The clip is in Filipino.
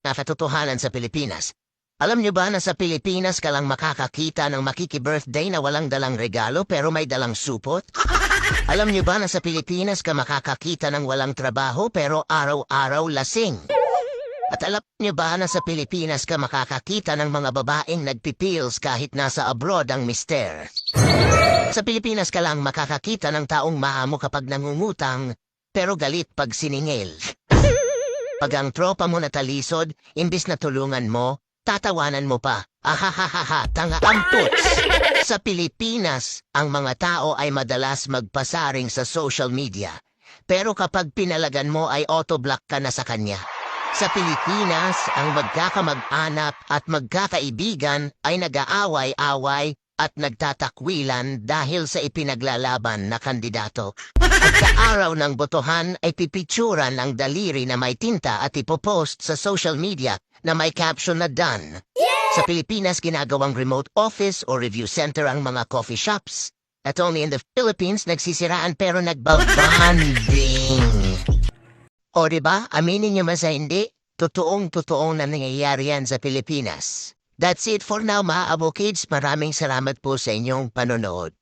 na katotohanan sa Pilipinas. Alam niyo ba na sa Pilipinas ka lang makakakita ng makiki-birthday na walang dalang regalo pero may dalang supot? Alam niyo ba na sa Pilipinas ka makakakita ng walang trabaho pero araw-araw lasing? At alam niyo ba na sa Pilipinas ka makakakita ng mga babaeng nagpipills kahit nasa abroad ang mister? Sa Pilipinas ka lang makakakita ng taong maamo kapag nangungutang pero galit pag siningil. Pag ang tropa mo natalisod, imbis na tulungan mo, tatawanan mo pa. Ahahaha, tanga amputs! Sa Pilipinas, ang mga tao ay madalas magpasaring sa social media. Pero kapag pinalagan mo ay autoblock ka na sa kanya. Sa Pilipinas, ang magkakamag-anak at magkakaibigan ay nag-aaway-away at nagtatakwilan dahil sa ipinaglalaban na kandidato. At sa araw ng botohan ay pipicturan ang daliri na may tinta at ipopost sa social media na may caption na done. Sa Pilipinas, ginagawang remote office o review center ang mga coffee shops. At only in the Philippines, nagsisiraan pero nagbabanding. O diba, aminin nyo man sa hindi, totoong-totoong na nangyayari yan sa Pilipinas. That's it for now mga abo kids. Maraming salamat po sa inyong panonood.